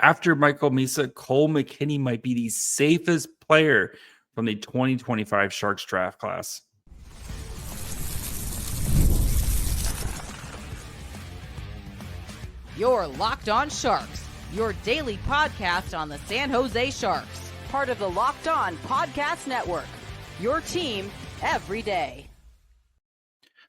After Michael Misa, Cole McKinney might be the safest player from the 2025 Sharks draft class. You're Locked On Sharks, your daily podcast on the San Jose Sharks, part of the Locked On Podcast Network, your team every day.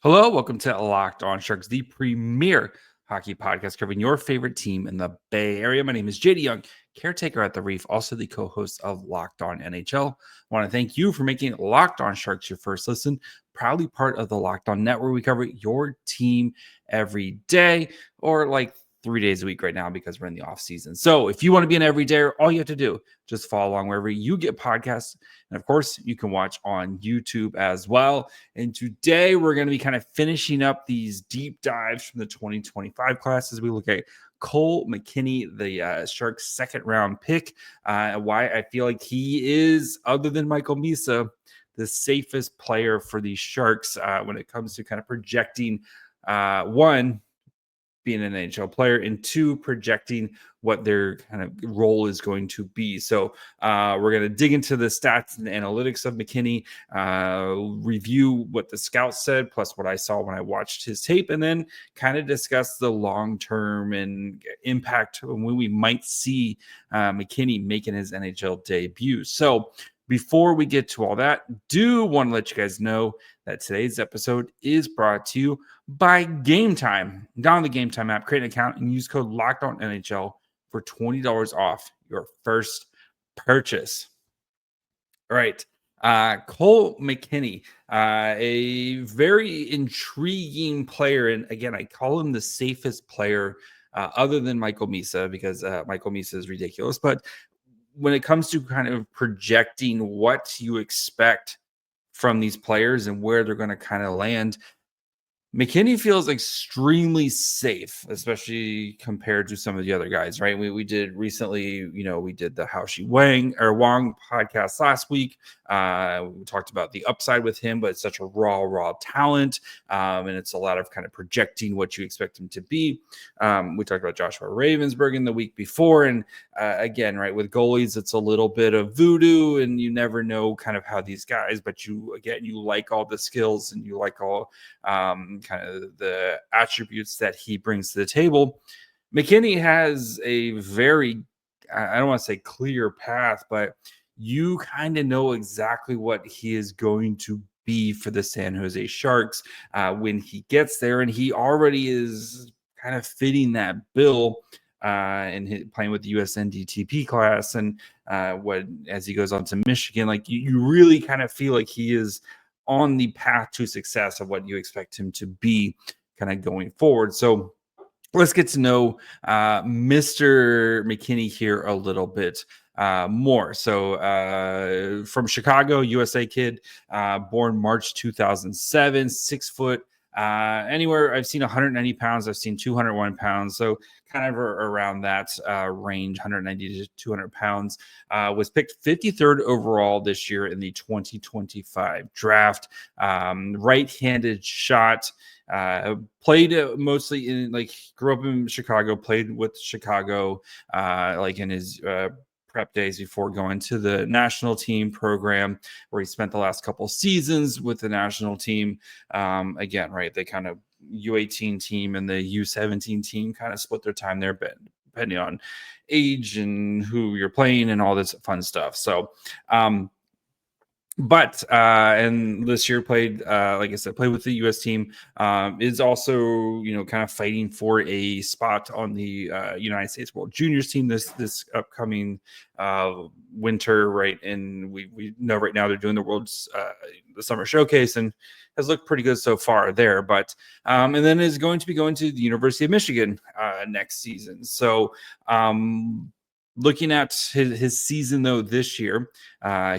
Hello, welcome to Locked On Sharks, the premier hockey podcast covering your favorite team in the Bay Area. My name is JD Young, caretaker at the Reef, also the co-host of Locked On NHL. I want to thank you for making Locked On Sharks your first listen. Proudly part of the Locked On Network. We cover your team every day, or like 3 days a week right now because we're in the off season. So if you want to be an everydayer, all you have to do, just follow along wherever you get podcasts. And of course, you can watch on YouTube as well. And today we're going to be kind of finishing up these deep dives from the 2025 class as we look at Cole McKinney, the Sharks' second round pick. Why I feel like he is, other than Michael Misa, the safest player for the Sharks when it comes to kind of projecting one, being an NHL player, and two, projecting what their kind of role is going to be. So we're going to dig into the stats and the analytics of McKinney, review what the scouts said, plus what I saw when I watched his tape, and then kind of discuss the long-term and impact when we might see McKinney making his NHL debut. So before we get to all that, do want to let you guys know that today's episode is brought to you by Game Time. Download the Game Time app, create an account, and use code LOCKEDONNHL for $20 off your first purchase. All right. Cole McKinney, a very intriguing player. And again, I call him the safest player other than Michael Misa because Michael Misa is ridiculous. But when it comes to kind of projecting what you expect from these players and where they're going to kind of land, McKinney feels extremely safe, especially compared to some of the other guys, right? We did recently, we did the Wang podcast last week. We talked about the upside with him, but it's such a raw talent. And it's a lot of kind of projecting what you expect him to be. We talked about Joshua Ravensburg in the week before. And again, right, with goalies, it's a little bit of voodoo and you never know kind of how these guys, but you like all the skills and you like all, kind of the attributes that he brings to the table. McKinney has a very, I don't want to say clear path, but you kind of know exactly what he is going to be for the San Jose Sharks when he gets there. And he already is kind of fitting that bill and playing with the USNDTP class. And as he goes on to Michigan, like you really kind of feel like he is on the path to success of what you expect him to be kind of going forward. So let's get to know Mr. McKinney here a little bit more. So from Chicago, USA kid, born March 2007, 6 foot, anywhere I've seen 190 pounds, I've seen 201 pounds. So kind of around that range, 190 to 200 pounds, was picked 53rd overall this year in the 2025 draft. Right-handed shot, played mostly in grew up in Chicago, played with Chicago, in his prep days before going to the national team program where he spent the last couple seasons with the national team. Again, right, they kind of U18 team and the U17 team kind of split their time there, but depending on age and who you're playing and all this fun stuff. So, and this year played, like I said, played with the U.S. team, is also, kind of fighting for a spot on the United States World Juniors team this upcoming winter, right? And we know right now they're doing the summer showcase and has looked pretty good so far there. But and then is going to be going to the University of Michigan next season. So looking at his season, though, this year,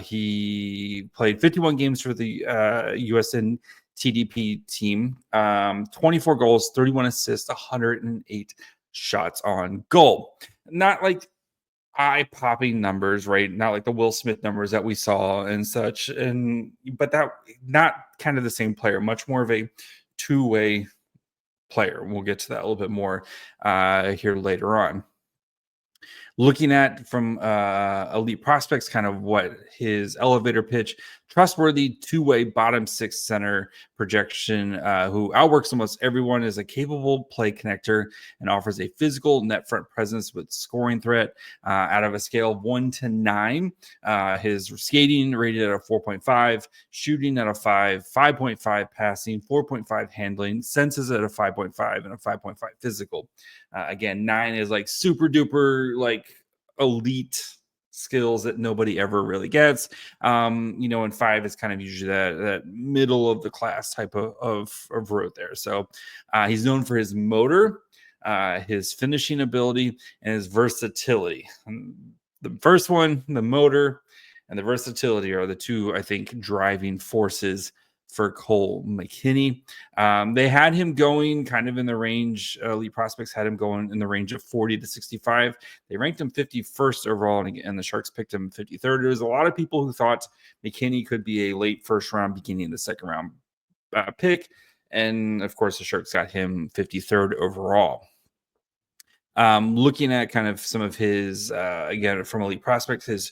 he played 51 games for the USN TDP team, 24 goals, 31 assists, 108 shots on goal. Not like eye-popping numbers, right? Not like the Will Smith numbers that we saw and such. But that not kind of the same player, much more of a two-way player. We'll get to that a little bit more here later on. Looking at from elite prospects, kind of what his elevator pitch, trustworthy two-way bottom six center projection, who outworks almost everyone, is a capable play connector and offers a physical net front presence with scoring threat. Out of a scale of 1 to 9, his skating rated at a 4.5, shooting at a 5, 5.5 passing, 4.5 handling, senses at a 5.5, and a 5.5 physical. Again, 9 is like super duper like elite skills that nobody ever really gets. And 5 is kind of usually that middle of the class type of road there. So he's known for his motor, his finishing ability, and his versatility. The first one, the motor and the versatility, are the two, I think, driving forces for Cole McKinney. They had him going kind of in the range. Elite prospects had him going in the range of 40 to 65. They ranked him 51st overall, and the Sharks picked him 53rd. There was a lot of people who thought McKinney could be a late first round, beginning of the second round pick. And of course, the Sharks got him 53rd overall. Looking at kind of some of his, again, from elite prospects, his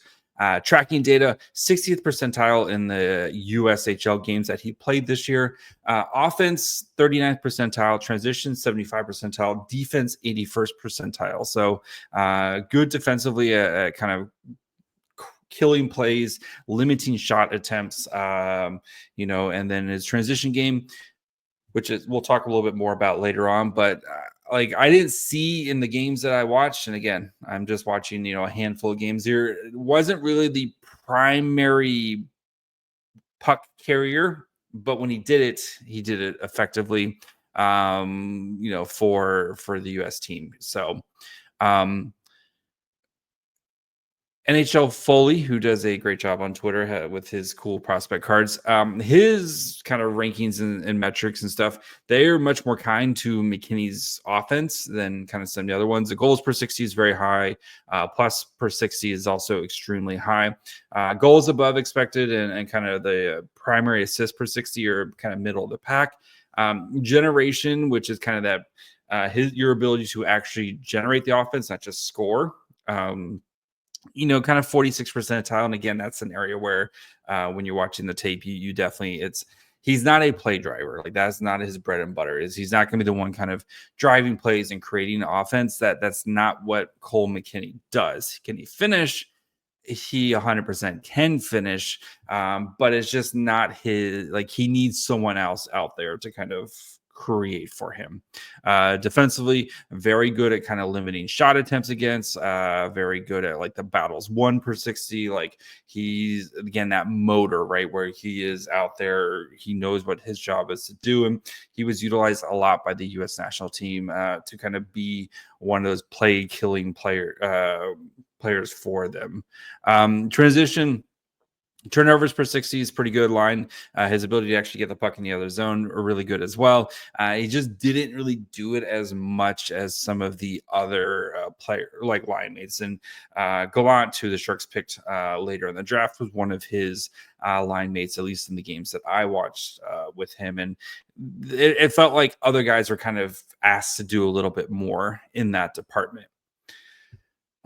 tracking data, 60th percentile in the USHL games that he played this year. Offense, 39th percentile. Transition, 75 percentile. Defense, 81st percentile. So good defensively, kind of killing plays, limiting shot attempts, and then his transition game, which is we'll talk a little bit more about later on. But like I didn't see in the games that I watched, and again, I'm just watching, a handful of games here. It wasn't really the primary puck carrier, but when he did it effectively, for the U.S. team. So, NHL Foley, who does a great job on Twitter with his cool prospect cards, his kind of rankings and metrics and stuff, they are much more kind to McKinney's offense than kind of some of the other ones. The goals per 60 is very high. Plus per 60 is also extremely high. Goals above expected and kind of the primary assist per 60 are kind of middle of the pack. Generation, which is kind of that your ability to actually generate the offense, not just score. Kind of 46 percentile. And again, that's an area where when you're watching the tape, you definitely, he's not a play driver. Like that's not his bread and butter. He's not going to be the one kind of driving plays and creating offense. That's not what Cole McKinney does. Can he finish? He 100% can finish, but it's just not his, like he needs someone else out there to kind of create for him. Defensively, very good at kind of limiting shot attempts against, very good at like the battles 1 per 60. Like he's, again, that motor, right, where he is out there, he knows what his job is to do, and he was utilized a lot by the U.S. national team to kind of be one of those play killing players for them. Transition, turnovers per 60 is pretty good line. His ability to actually get the puck in the other zone are really good as well. He just didn't really do it as much as some of the other player like line mates. And Gallant, who the Sharks picked later in the draft, was one of his line mates, at least in the games that I watched with him. And it felt like other guys were kind of asked to do a little bit more in that department.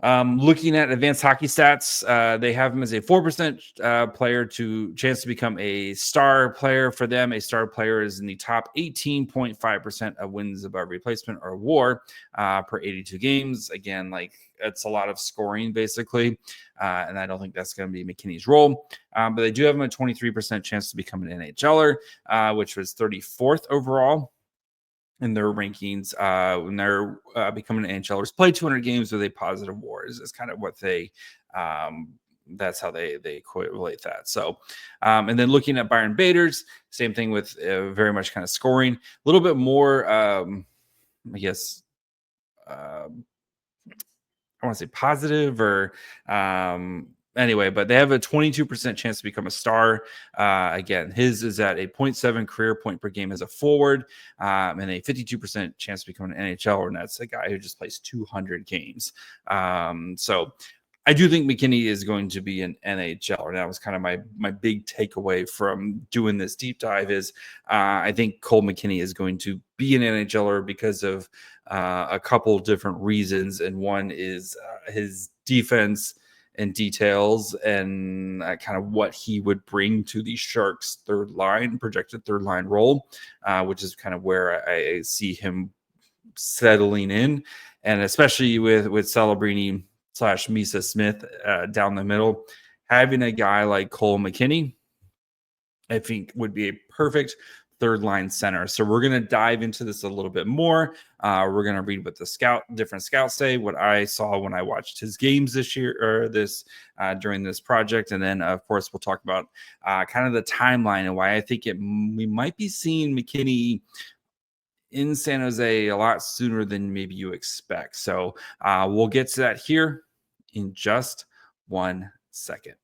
Looking at advanced hockey stats, they have him as a 4% player to chance to become a star player for them. A star player is in the top 18.5% of wins above replacement or WAR per 82 games. Again, like it's a lot of scoring basically. And I don't think that's going to be McKinney's role. But they do have him a 23% chance to become an NHLer, which was 34th overall in their rankings when they're becoming NHLers. Play 200 games with a positive WAR is kind of what they that's how they equate that. So and then looking at Byron Baders, same thing with very much kind of scoring, a little bit more I guess I want to say positive or anyway, but they have a 22% chance to become a star. Again, his is at a 0.7 career point per game as a forward, and a 52% chance to become an NHL, and that's a guy who just plays 200 games. So I do think McKinney is going to be an NHL, and that was kind of my big takeaway from doing this deep dive is I think Cole McKinney is going to be an NHLer because of a couple different reasons, and one is his defense and details and kind of what he would bring to the Sharks' projected third line role, which is kind of where I see him settling in, and especially with Celebrini / Misa Smith down the middle, having a guy like Cole McKinney, I think would be a perfect third line center. So we're going to dive into this a little bit more. We're going to read what different scouts say, what I saw when I watched his games this year or during this project. And then of course we'll talk about kind of the timeline and why I think we might be seeing McKinney in San Jose a lot sooner than maybe you expect. So we'll get to that here in just 1 second.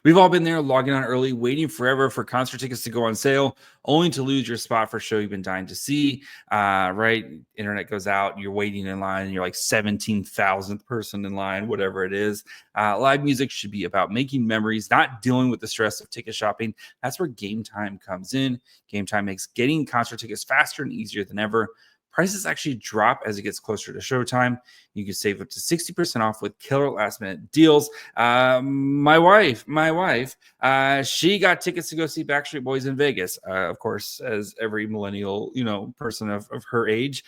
We've all been there, logging on early, waiting forever for concert tickets to go on sale, only to lose your spot for a show you've been dying to see. Right? Internet goes out, you're waiting in line, and you're like 17,000th person in line, whatever it is. Live music should be about making memories, not dealing with the stress of ticket shopping. That's where Game Time comes in. Game Time makes getting concert tickets faster and easier than ever. Prices actually drop as it gets closer to showtime. You can save up to 60% off with killer last minute deals. My wife, she got tickets to go see Backstreet Boys in Vegas. Of course, as every millennial, person of her age,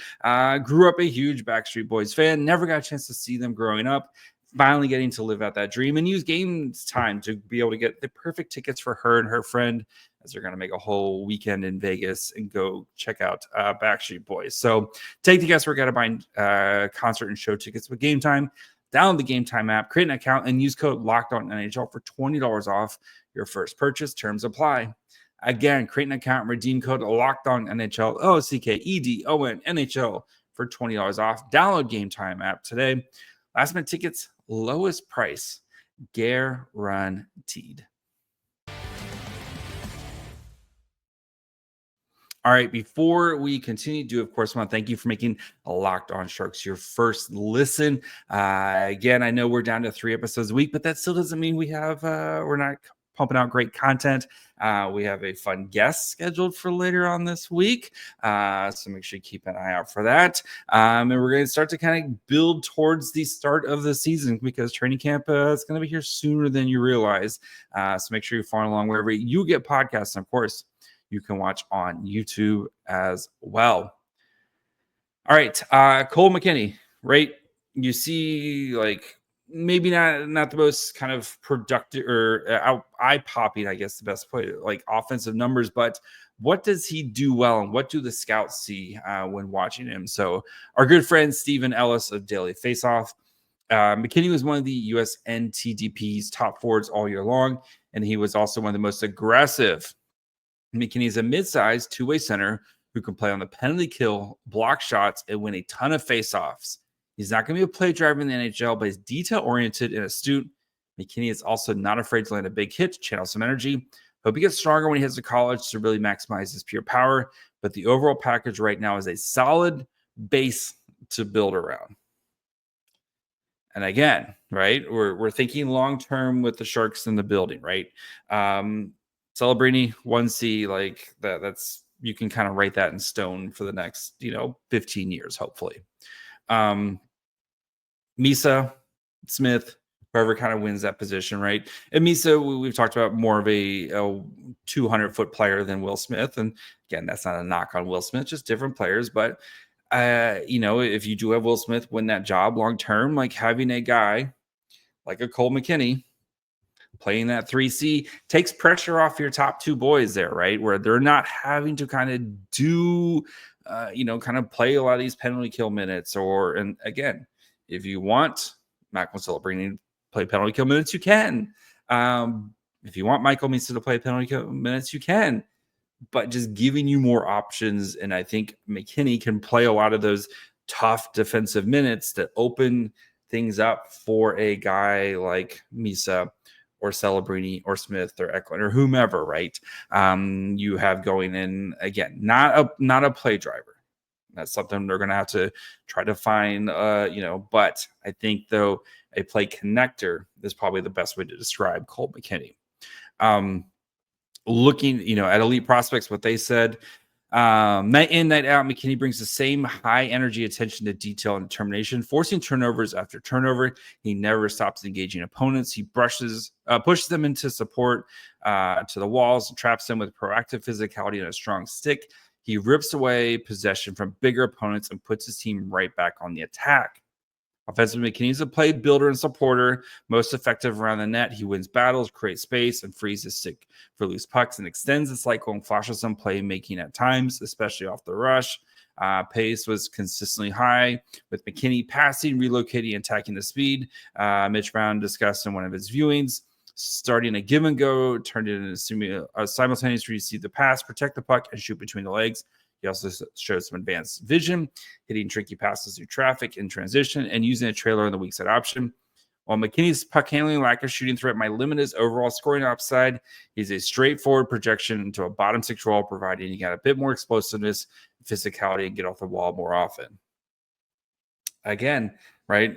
grew up a huge Backstreet Boys fan. Never got a chance to see them growing up. Finally getting to live out that dream and use Game Time to be able to get the perfect tickets for her and her friend as they're going to make a whole weekend in Vegas and go check out Backstreet Boys. So take the guesswork out of buying concert and show tickets with Game Time. Download the Game Time app, create an account, and use code LOCKEDONNHL for $20 off your first purchase. Terms apply. Again, create an account and redeem code LOCKEDONNHL, LOCKEDONNHL for $20 off. Download Game Time app today. Last minute tickets, lowest price, guaranteed. All right, before we continue, of course, want to thank you for making Locked On Sharks your first listen. Again, I know we're down to 3 episodes a week, but that still doesn't mean we're not pumping out great content. We have a fun guest scheduled for later on this week, so make sure you keep an eye out for that. And we're going to start to kind of build towards the start of the season because training camp is going to be here sooner than you realize. So make sure you follow along wherever you get podcasts, and of course, you can watch on YouTube as well. All right, Cole McKinney, right? You see, like, maybe not the most kind of productive or eye-popping, I guess the best play, like offensive numbers, but what does he do well and what do the scouts see when watching him? So our good friend Stephen Ellis of Daily Faceoff, McKinney was one of the US NTDP's top forwards all year long, and he was also one of the most aggressive. McKinney is a mid-sized two-way center who can play on the penalty kill, block shots, and win a ton of faceoffs. He's not going to be a play driver in the NHL, but he's detail-oriented and astute. McKinney is also not afraid to land a big hit, channel some energy. Hope he gets stronger when he heads to college to really maximize his pure power. But the overall package right now is a solid base to build around. And again, right, we're thinking long-term with the Sharks in the building, right? Celebrini 1C, like that's you can kind of write that in stone for the next 15 years, hopefully. Misa, Smith, whoever kind of wins that position, right? And Misa, we've talked about more of a 200-foot player than Will Smith, and again, that's not a knock on Will Smith, just different players. But if you do have Will Smith win that job long term, like having a guy like a Cole McKinney playing that 3C takes pressure off your top two boys there, right? Where they're not having to kind of do, kind of play a lot of these penalty kill minutes. And again, if you want Macklin Celebrini to play penalty kill minutes, you can. If you want Michael Misa to play penalty kill minutes, you can. But just giving you more options, and I think McKinney can play a lot of those tough defensive minutes that open things up for a guy like Misa or Celebrini or Smith or Eklund or whomever, right? You have going in, again, not a play driver, That's something they're going to have to try to find, but I think, though, a play connector is probably the best way to describe Cole McKinney. Looking, at elite prospects, what they said, night in, night out, McKinney brings the same high energy, attention to detail, and determination, forcing turnovers after turnover. He never stops engaging opponents. He pushes them into support, to the walls, and traps them with proactive physicality and a strong stick. He rips away possession from bigger opponents and puts his team right back on the attack. Offensively, McKinney's a play builder and supporter, most effective around the net. He wins battles, creates space, and frees his stick for loose pucks, and extends the cycle and flashes some playmaking at times, especially off the rush. Pace was consistently high, with McKinney passing, relocating, and attacking the speed. Mitch Brown discussed in one of his viewings, starting a give and go, turned it into a simultaneous receive the pass, protect the puck, and shoot between the legs. He also showed some advanced vision, hitting tricky passes through traffic in transition, and using a trailer on the weak side option. While McKinney's puck handling, lack of shooting threat might limit his overall scoring upside, he's a straightforward projection into a bottom six role, providing he got a bit more explosiveness, physicality, and get off the wall more often. Again, right?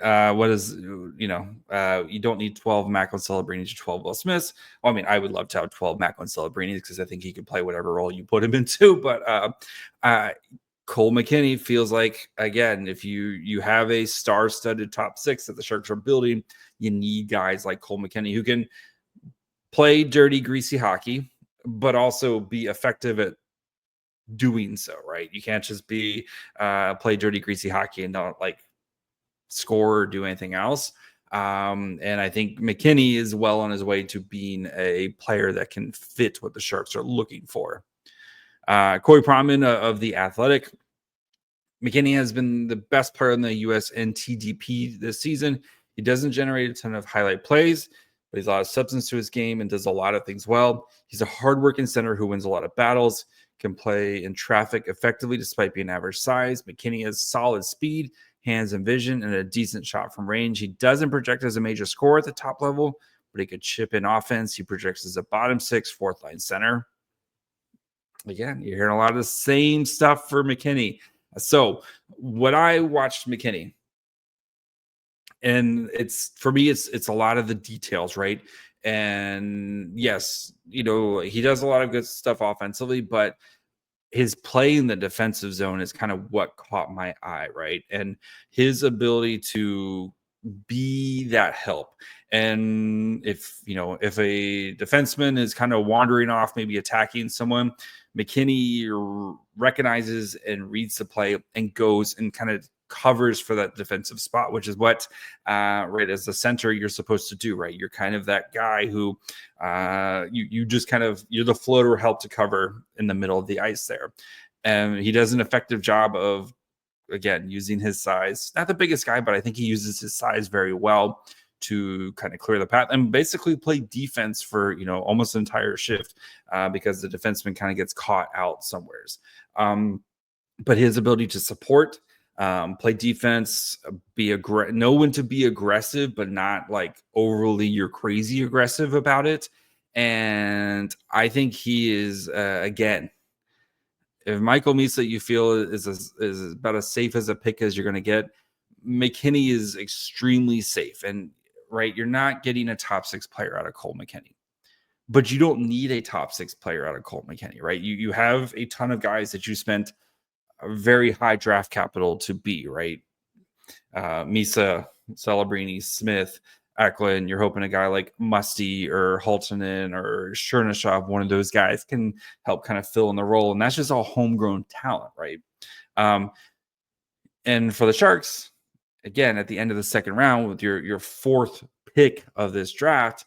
You don't need 12 Macklin Celebrinis or 12 Will Smiths. Well, I mean, I would love to have 12 Macklin Celebrinis because I think he could play whatever role you put him into. But Cole McKinney feels like, again, if you have a star-studded top six that the Sharks are building, you need guys like Cole McKinney who can play dirty, greasy hockey, but also be effective at doing so, right? You can't just play dirty, greasy hockey and not score or do anything else. And I think McKinney is well on his way to being a player that can fit what the Sharks are looking for. Corey Pronman of The Athletic. McKinney has been the best player in the U.S. NTDP this season. He doesn't generate a ton of highlight plays, but he's a lot of substance to his game and does a lot of things well. He's a hardworking center who wins a lot of battles, can play in traffic effectively despite being average size. McKinney has solid speed, hands, and vision, and a decent shot from range. He doesn't project as a major scorer at the top level, but he could chip in offense. He projects as a bottom six, fourth line center. Again, you're hearing a lot of the same stuff for McKinney. So when I watched McKinney, and it's a lot of the details, right? And yes, he does a lot of good stuff offensively, but his play in the defensive zone is kind of what caught my eye, right? And his ability to be that help. And if a defenseman is kind of wandering off, maybe attacking someone, McKinney recognizes and reads the play and goes and kind of covers for that defensive spot, which is what, right, as the center, you're supposed to do, right? You're kind of that guy who you just kind of, you're the floater help to cover in the middle of the ice there. And he does an effective job of, again, using his size. Not the biggest guy, but I think he uses his size very well to kind of clear the path and basically play defense for, almost an entire shift because the defenseman kind of gets caught out somewheres. But his ability to support, play defense, know when to be aggressive, but not overly you're crazy aggressive about it. And I think he is, again, if Michael Misa you feel is about as safe as a pick as you're going to get, McKinney is extremely safe. And right, you're not getting a top six player out of Cole McKinney, but you don't need a top six player out of Cole McKinney, right? You have a ton of guys that you spent a very high draft capital to be, right? Misa, Celebrini, Smith, Macklin. You're hoping a guy like Musty or Haltonen or Chernyshov, one of those guys, can help kind of fill in the role. And that's just all homegrown talent, right? And for the Sharks, again, at the end of the second round with your fourth pick of this draft,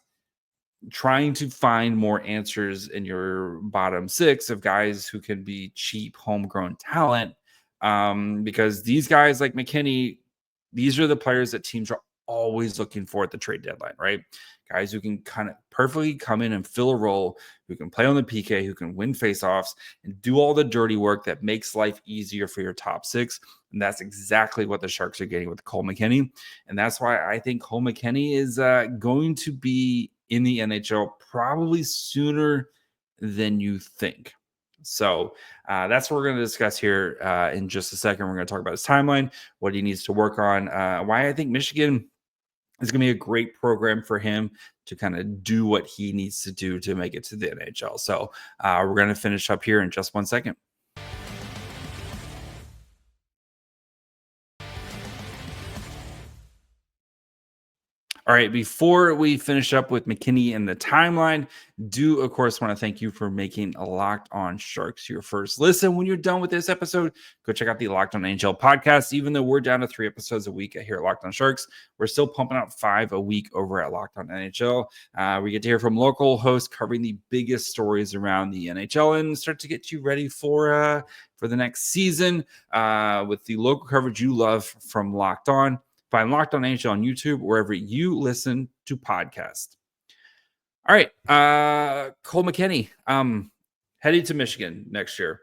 trying to find more answers in your bottom six of guys who can be cheap homegrown talent. Because these guys like McKinney, these are the players that teams are always looking for at the trade deadline, right? Guys who can kind of perfectly come in and fill a role, who can play on the PK, who can win faceoffs and do all the dirty work that makes life easier for your top six. And that's exactly what the Sharks are getting with Cole McKinney. And that's why I think Cole McKinney is going to be in the NHL probably sooner than you think. So that's what we're going to discuss here in just a second. We're going to talk about his timeline, what he needs to work on, why I think Michigan is going to be a great program for him to kind of do what he needs to do to make it to the NHL. So we're going to finish up here in just 1 second. All right, before we finish up with McKinney and the timeline, do of course want to thank you for making a Locked On Sharks your first listen. When you're done with this episode, go check out the Locked On NHL podcast. Even though we're down to 3 episodes a week here at Locked On Sharks, we're still pumping out 5 a week over at Locked On NHL. We get to hear from local hosts covering the biggest stories around the NHL and start to get you ready for the next season with the local coverage you love from Locked On. Find Locked On NHL on YouTube, wherever you listen to podcasts. All right. Cole McKinney heading to Michigan next year.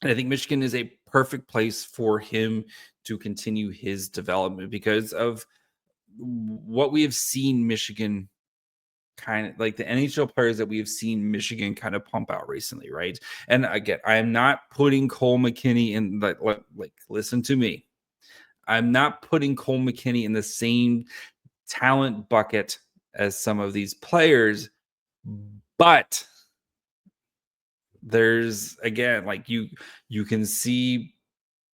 And I think Michigan is a perfect place for him to continue his development because of what we have seen Michigan kind of like the NHL players that we have seen Michigan kind of pump out recently, right? And again, I am not putting Cole McKinney in like listen to me. I'm not putting Cole McKinney in the same talent bucket as some of these players, but there's again, like you can see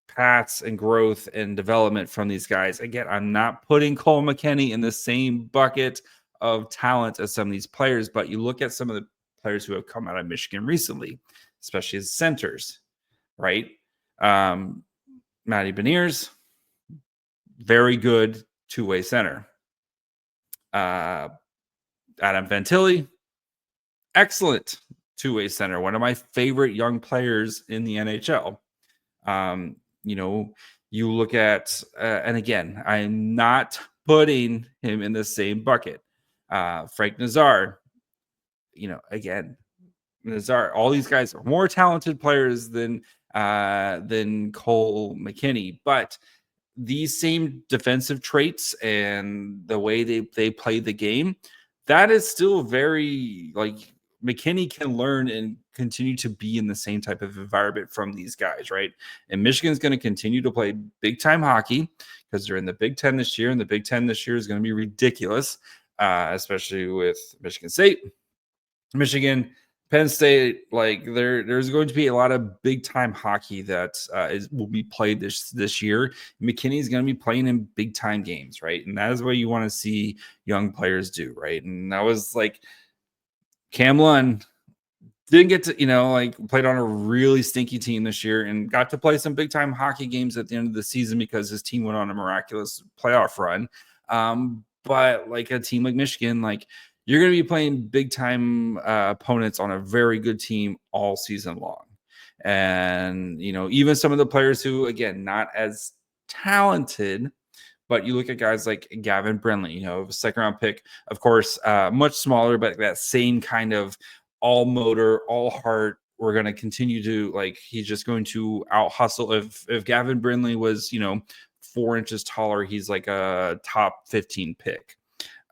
paths and growth and development from these guys. Again, I'm not putting Cole McKinney in the same bucket of talent as some of these players, but you look at some of the players who have come out of Michigan recently, especially as centers, right? Matty Beniers, very good two-way center. Adam Fantilli, excellent two-way center. One of my favorite young players in the NHL. You look at, and again, I'm not putting him in the same bucket. Frank Nazar, again, Nazar, all these guys are more talented players than Cole McKinney, but these same defensive traits and the way they play the game, that is still very like McKinney can learn and continue to be in the same type of environment from these guys, right? And Michigan's going to continue to play big time hockey because they're in the Big Ten this year, and the Big Ten this year is going to be ridiculous, especially with Michigan State, Michigan, Penn State. Like there's going to be a lot of big time hockey that will be played this year. McKinney is going to be playing in big time games, right? And that is what you want to see young players do, right? And that was like Cam Lund didn't get to, played on a really stinky team this year and got to play some big time hockey games at the end of the season because his team went on a miraculous playoff run. But like a team like Michigan, like you're going to be playing big time opponents on a very good team all season long. And, even some of the players who, again, not as talented, but you look at guys like Gavin Brindley, second round pick, of course, much smaller, but that same kind of all motor, all heart. We're going to continue to he's just going to out hustle. If Gavin Brindley was, 4 inches taller, he's like a top 15 pick.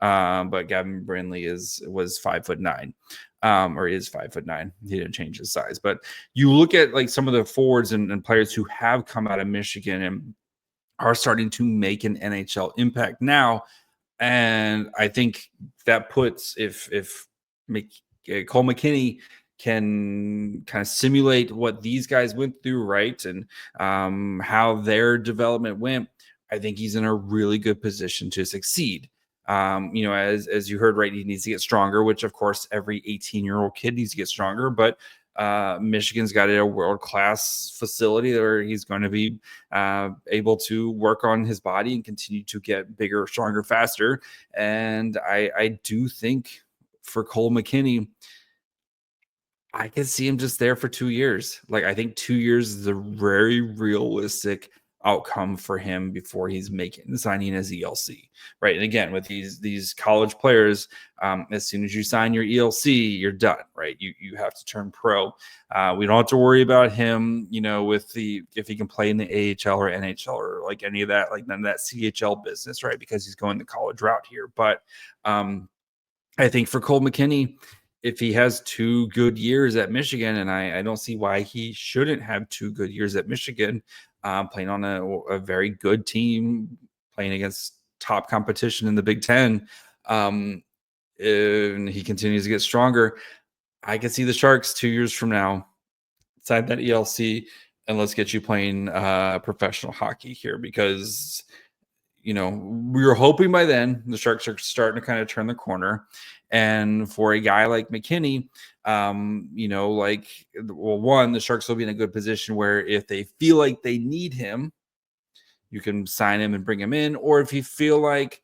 But Gavin Brindley was 5'9", or is 5'9". He didn't change his size. But you look at like some of the forwards and players who have come out of Michigan and are starting to make an NHL impact now. And I think that puts if Cole McKinney can kind of simulate what these guys went through, right, and how their development went, I think he's in a really good position to succeed. As you heard, right, he needs to get stronger, which of course every 18-year-old kid needs to get stronger, but Michigan's got a world-class facility where he's going to be able to work on his body and continue to get bigger, stronger, faster. And I do think for Cole McKinney, I can see him just there for 2 years. Like, I think 2 years is a very realistic outcome for him before he's signing his ELC, right? And again, with these college players, as soon as you sign your ELC, you're done, right? You have to turn pro. We don't have to worry about him, with if he can play in the AHL or NHL or like any of that, like none of that CHL business, right? Because he's going the college route here. But I think for Cole McKinney, if he has 2 good years at Michigan, and I don't see why he shouldn't have 2 good years at Michigan, playing on a very good team, playing against top competition in the Big Ten, and he continues to get stronger. I can see the Sharks 2 years from now sign that ELC, and let's get you playing professional hockey here, because we were hoping by then the Sharks are starting to kind of turn the corner. And for a guy like McKinney, one, the Sharks will be in a good position where if they feel like they need him, you can sign him and bring him in. Or if you feel like,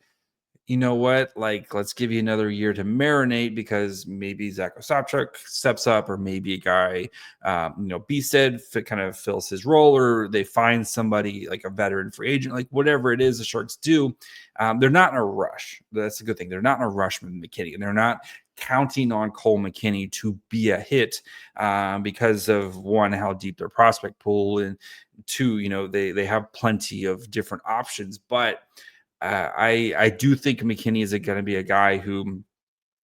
you know what, like, let's give you another year to marinate, because maybe Zach Osapchuk steps up, or maybe a guy, Bstead kind of fills his role, or they find somebody like a veteran free agent, like whatever it is the Sharks do. They're not in a rush. That's a good thing. They're not in a rush with McKinney, and they're not counting on Cole McKinney to be a hit because of, one, how deep their prospect pool, and two, they have plenty of different options. But I do think McKinney is going to be a guy who,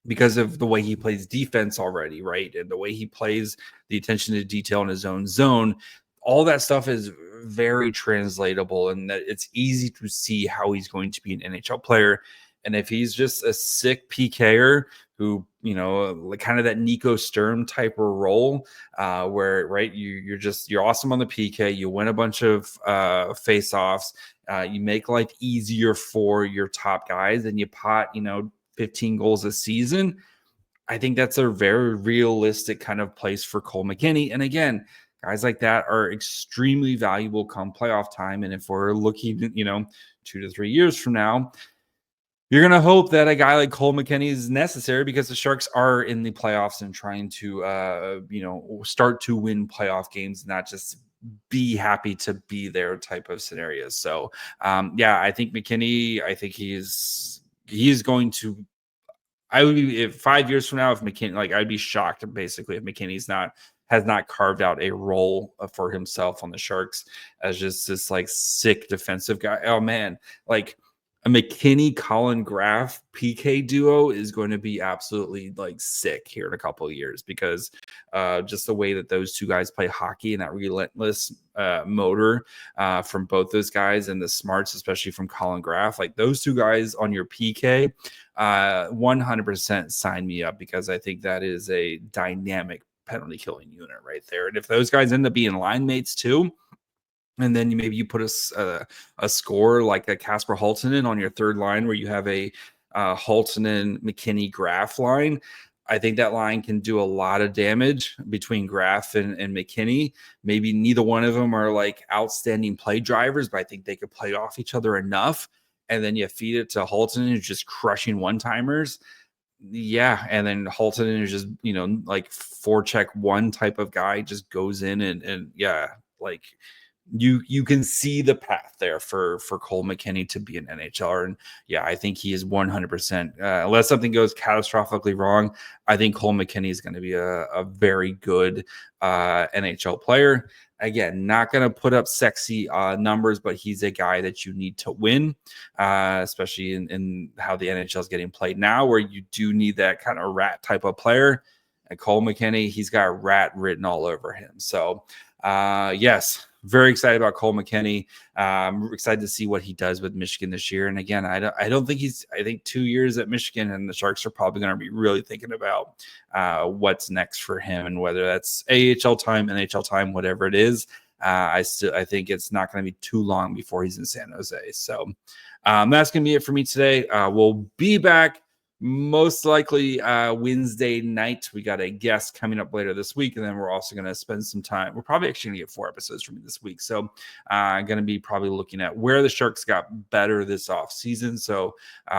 because of the way he plays defense already, right, and the way he plays, the attention to detail in his own zone, all that stuff is very translatable, and that it's easy to see how he's going to be an NHL player. And if he's just a sick PKer who, kind of that Nico Sturm type of role, where, right, you're awesome on the PK, you win a bunch of face-offs, you make life easier for your top guys, and you pot, 15 goals a season. I think that's a very realistic kind of place for Cole McKinney. And again, guys like that are extremely valuable come playoff time. And if we're looking, 2 to 3 years from now, you're going to hope that a guy like Cole McKinney is necessary, because the Sharks are in the playoffs and trying to, start to win playoff games, not just be happy to be there type of scenarios. So, I think McKinney, he's going to, I would be, if 5 years from now, if McKinney, I'd be shocked basically if McKinney's has not carved out a role for himself on the Sharks as just this sick defensive guy. Oh man, a McKinney Colin Graf PK duo is going to be absolutely sick here in a couple of years, because just the way that those two guys play hockey, and that relentless motor from both those guys, and the smarts, especially from Colin Graf, those two guys on your PK, 100% sign me up, because I think that is a dynamic penalty killing unit right there. And if those guys end up being line mates too, and then maybe you put a score like a Kasper Halttunen on your third line, where you have a Halttunen McKinney Graf line, I think that line can do a lot of damage between Graf and McKinney. Maybe neither one of them are outstanding play drivers, but I think they could play off each other enough. And then you feed it to Halttunen, who's just crushing one-timers. Yeah, and then Halttunen is just, forecheck one type of guy, just goes in and you can see the path there for Cole McKinney to be an NHLer. And I think he is 100%, unless something goes catastrophically wrong, I think Cole McKinney is going to be a very good NHL player. Again, not going to put up sexy numbers, but he's a guy that you need to win, especially in how the NHL is getting played now, where you do need that kind of rat type of player. And Cole McKinney, he's got rat written all over him. So, yes, very excited about Cole McKinney. I'm excited to see what he does with Michigan this year. And again, I think 2 years at Michigan, and the Sharks are probably going to be really thinking about what's next for him, and whether that's AHL time, NHL time, whatever it is. I think it's not going to be too long before he's in San Jose. So that's going to be it for me today. We'll be back most likely Wednesday night. We got a guest coming up later this week, and then we're also going to spend some time. We're probably actually going to get 4 episodes from me this week. So I'm going to be probably looking at where the Sharks got better this off season. So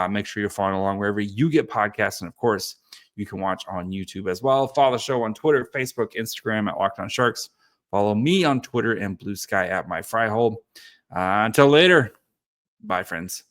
make sure you're following along wherever you get podcasts. And of course, you can watch on YouTube as well. Follow the show on Twitter, Facebook, Instagram at Locked On Sharks. Follow me on Twitter and Blue Sky at My Fry Hole. Until later, bye, friends.